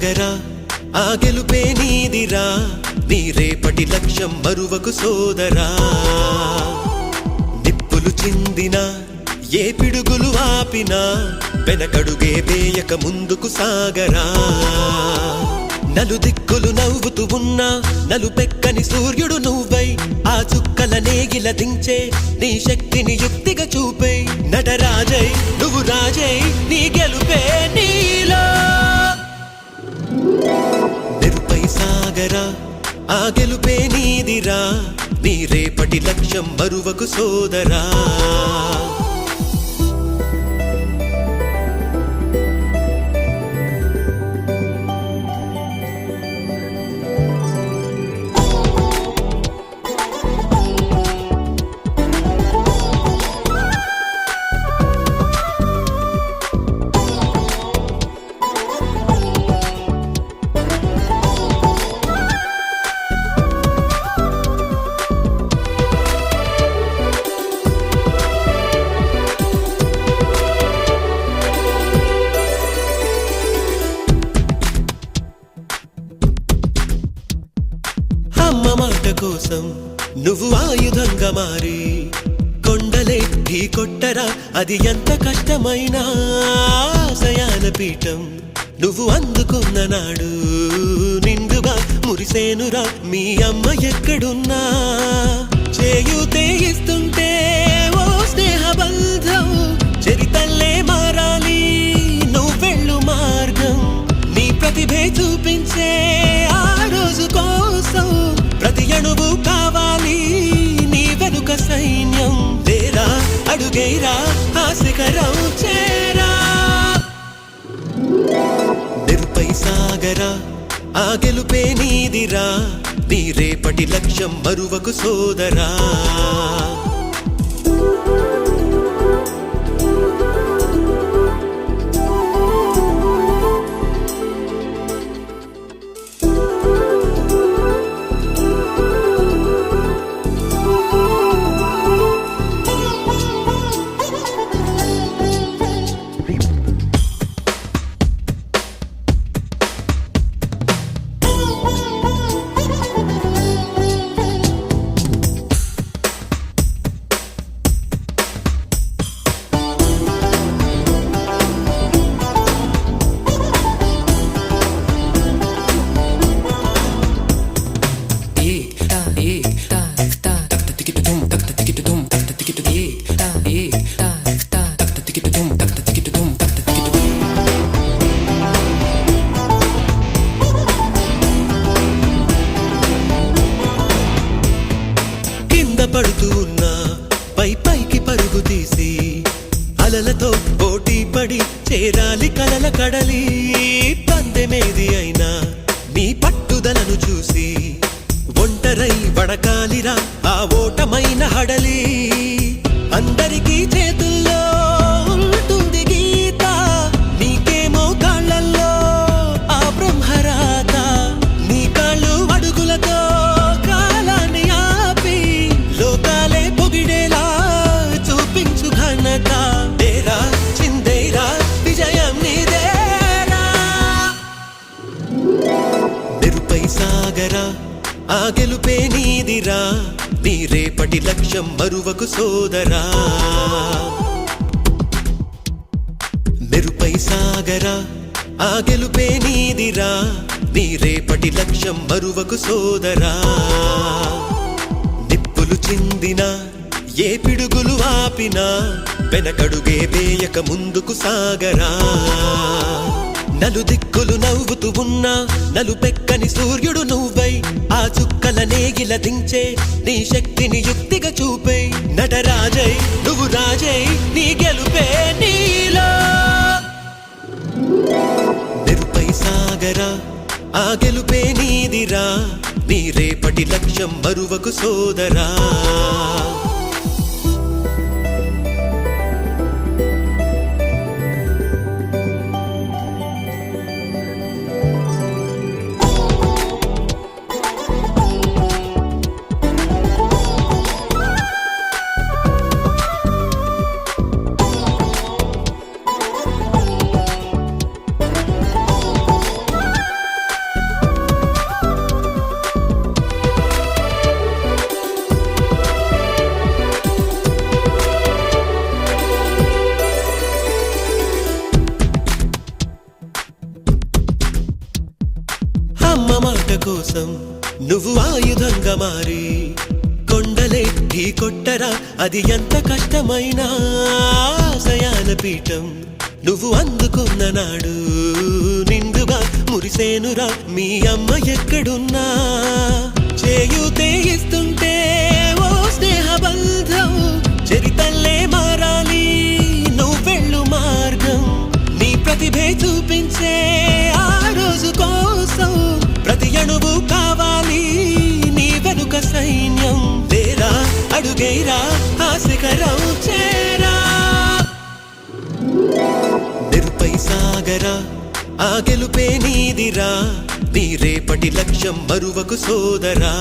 సాగరా ఆ గెలుపే నీదిరా నీ రేపటి లక్ష్యం మరువకు సోదరా నిప్పులు చిందినా ఏ పిడుగులు ఆపినా వెనకడుగే వేయక ముందుకు సాగరా నలుదిక్కులు నవ్వుతూ ఉన్నా నలుపెక్కని సూర్యుడు నువ్వై ఆ చుక్కల నేగిల దించే నీ శక్తిని యుక్తిగా చూపై నటరాజై నువ్వు రాజై నీ గెలుపే నీలో నిరుపై సాగరా ఆ గెలుపే నీదిరా నీ రేపటి లక్ష్యం మరువకు సోదరా మాట కోసం నువ్వు ఆయుధంగా మారి కొండలే ఢీ కొట్టరా అది ఎంత కష్టమైనా ఆశయాల పీఠం నువ్వు అందుకున్న నాడు నిండుగా మురిసేనురా మీ అమ్మ ఎక్కడున్నా చేయూతే ఇస్తుంటే ఓ స్నేహ బంధం చరితల్లే మారాలి నువ్వెళ్ళు మార్గం నీ ప్రతిభే చూపించే ఆ రోజు కోసం ప్రతి అణువు కావాలి నీ వెనుక సైన్యం లేరా అడుగైరా ఆ శిఖరం చేరా నిరుపై సాగరా ఆ గెలుపే నీదిరా నీ రేపటి లక్ష్యం మరువకు సోదరా పడుతూ ఉన్నా పై పైకి పరుగు తీసి అలలతో పోటీ పడి చేరాలి కలల కడలి పందెమేది అయినా నీ పట్టుదలను చూసి ఒంటరై వడకాలిరా ఆ ఓటమైన హడలి అందరికీ చేతుల్లో ఉంటుంది గీత నీకేమో కాళ్ళల్లో ఆ బ్రహ్మరాత నీ కాళ్ళు అడుగులతో కాలాన్ని ఆపి లోకాలే పొగిడేలా చూపించు ఘనత తేరా చిందేరా విజయం నీదేరా నిరుపై సాగరా ఆ గెలుపే నీదిరా నీ రేపటి లక్ష్యం మరువకు సోదరా మెరుపై సాగరా ఆ గెలుపే నీదిరా నీ రేపటి లక్ష్యం మరువకు సోదరా నిప్పులు చిందినా ఏ పిడుగులు ఆపినా వెనకడుగే వేయక ముందుకు సాగరా నలుదిక్కులు నవ్వుతూ ఉన్నా నలుపెక్కని సూర్యుడు నువ్వై ఆ చుక్కల నేగిల దించే నీ శక్తిని యుక్తిగా చూపై నటరాజై నువ్వు రాజై నీ గెలుపే నీలో నిరుపై సాగరా ఆ గెలుపే నీదిరా నీ రేపటి లక్ష్యం మరువకు సోదరా కొట్టరా అది ఎంత కష్టమైనా ఆశయాల పీఠం నువ్వు అందుకున్న నాడు నిండుగా మురిసేనురా మీ అమ్మ ఎక్కడున్నా చేయూతే ఇస్తుంటే ఓ స్నేహ బంధం చరితల్లే మారాలి నువ్వెళ్ళు మార్గం నీ ప్రతిభే చూపించే ఆ రోజు కోసం ప్రతి అణువు కావాలి నీ వెనుక సైన్యం లేరా అడుగైరా ఆ శిఖరం చేరా నిరుపై సాగరా ఆ గెలుపే నీదిరా నీ రేపటి లక్ష్యం మరువకు సోదరా